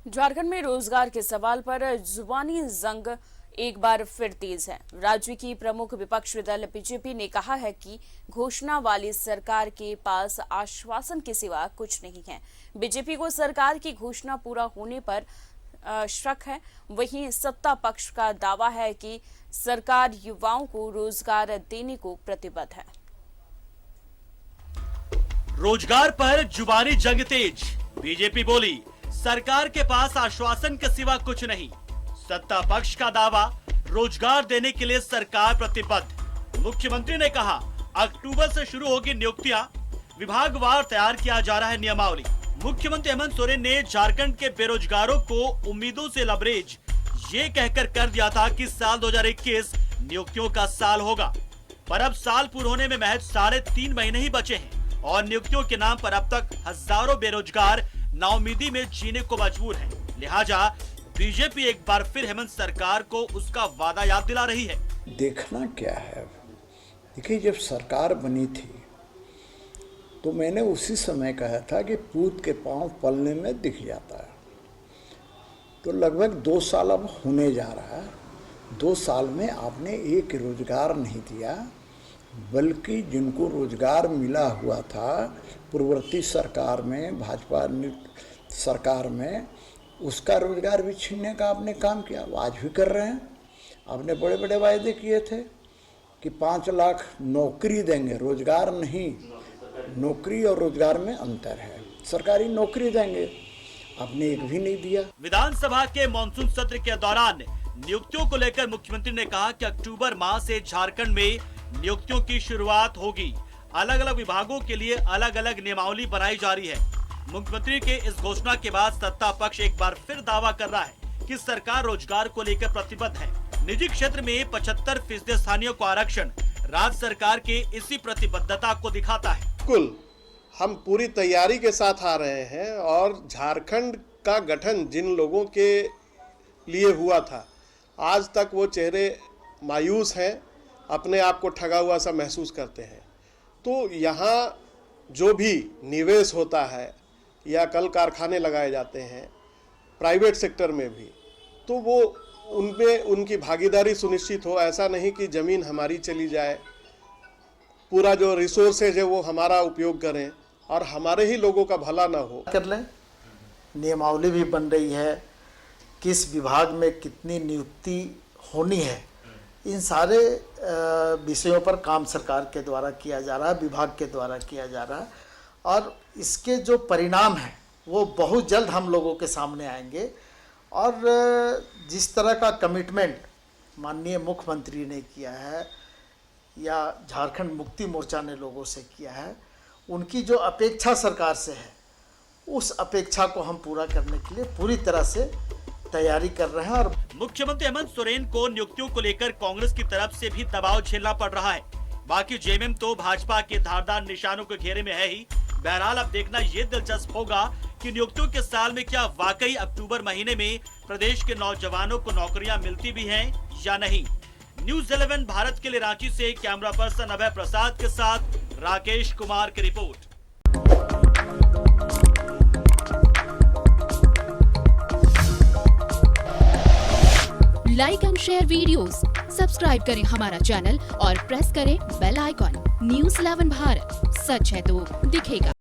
झारखंड में रोजगार के सवाल पर जुबानी जंग एक बार फिर तेज है। राज्य की प्रमुख विपक्षी दल बीजेपी ने कहा है कि घोषणा वाली सरकार के पास आश्वासन के सिवा कुछ नहीं है। बीजेपी को सरकार की घोषणा पूरा होने पर शक है। वहीं सत्ता पक्ष का दावा है कि सरकार युवाओं को रोजगार देने को प्रतिबद्ध है। रोजगार पर जुबानी जंग तेज। बीजेपी बोली सरकार के पास आश्वासन के सिवा कुछ नहीं। सत्ता पक्ष का दावा रोजगार देने के लिए सरकार प्रतिबद्ध। मुख्यमंत्री ने कहा अक्टूबर से शुरू होगी नियुक्तियां, विभागवार तैयार किया जा रहा है नियमावली। मुख्यमंत्री हेमंत सोरेन ने झारखंड के बेरोजगारों को उम्मीदों से लबरेज ये कहकर कर दिया था कि साल 2021 नियुक्तियों का साल होगा, पर अब साल पूरा होने में महज 3.5 महीने ही बचे हैं और नियुक्तियों के नाम पर अब तक हजारों बेरोजगार नाउमीदी में जीने को मजबूर हैं। लिहाजा बीजेपी एक बार फिर हेमंत सरकार को उसका वादा याद दिला रही है। देखना क्या है, देखिए जब सरकार बनी थी तो मैंने उसी समय कहा था कि पूत के पांव पलने में दिख जाता है। तो लगभग 2 साल अब होने जा रहा है। 2 साल में आपने एक रोजगार नहीं दिया, बल्कि जिनको रोजगार मिला हुआ था पूर्ववर्ती सरकार में, भाजपा सरकार में, उसका रोजगार भी छीनने का आपने काम किया। वो आज भी कर रहे हैं। आपने बड़े बड़े वायदे किए थे कि 5 लाख नौकरी देंगे, रोजगार नहीं। नौकरी और रोजगार में अंतर है। सरकारी नौकरी देंगे, आपने एक भी नहीं दिया। विधानसभा के मानसून सत्र के दौरान नियुक्तियों को लेकर मुख्यमंत्री ने कहा कि अक्टूबर माह से झारखंड में नियुक्तियों की शुरुआत होगी। अलग अलग विभागों के लिए अलग अलग नियमावली बनाई जा रही है। मुख्यमंत्री के इस घोषणा के बाद सत्ता पक्ष एक बार फिर दावा कर रहा है कि सरकार रोजगार को लेकर प्रतिबद्ध है। निजी क्षेत्र में 75% स्थानीय को आरक्षण राज्य सरकार के इसी प्रतिबद्धता को दिखाता है। बिल्कुल, हम पूरी तैयारी के साथ आ रहे हैं और झारखंड का गठन जिन लोगों के लिए हुआ था, आज तक वो चेहरे मायूस हैं, अपने आप को ठगा हुआ सा महसूस करते हैं। तो यहाँ जो भी निवेश होता है या कल कारखाने लगाए जाते हैं प्राइवेट सेक्टर में भी, तो वो उनमें उनकी भागीदारी सुनिश्चित हो। ऐसा नहीं कि ज़मीन हमारी चली जाए, पूरा जो रिसोर्सेज है वो हमारा उपयोग करें और हमारे ही लोगों का भला ना हो। कर लें, नियमावली भी बन रही है, किस विभाग में कितनी नियुक्ति होनी है, इन सारे विषयों पर काम सरकार के द्वारा किया जा रहा है, विभाग के द्वारा किया जा रहा है और इसके जो परिणाम हैं वो बहुत जल्द हम लोगों के सामने आएंगे। और जिस तरह का कमिटमेंट माननीय मुख्यमंत्री ने किया है या झारखंड मुक्ति मोर्चा ने लोगों से किया है, उनकी जो अपेक्षा सरकार से है, उस अपेक्षा को हम पूरा करने के लिए पूरी तरह से तैयारी कर रहे हैं। और मुख्यमंत्री हेमंत सोरेन को नियुक्तियों को लेकर कांग्रेस की तरफ से भी दबाव झेलना पड़ रहा है। बाकी जेएमएम तो भाजपा के धारदार निशानों के घेरे में है ही। बहरहाल अब देखना ये दिलचस्प होगा कि नियुक्तियों के साल में क्या वाकई अक्टूबर महीने में प्रदेश के नौजवानों को नौकरियां मिलती भी हैं या नहीं। न्यूज़ 11 भारत के लिए रांची से कैमरा पर्सन अभय प्रसाद के साथ राकेश कुमार की report. Like and share videos, subscribe करें हमारा चैनल और प्रेस करें बेल आइकॉन। न्यूज़ 11 भारत, सच है तो दिखेगा।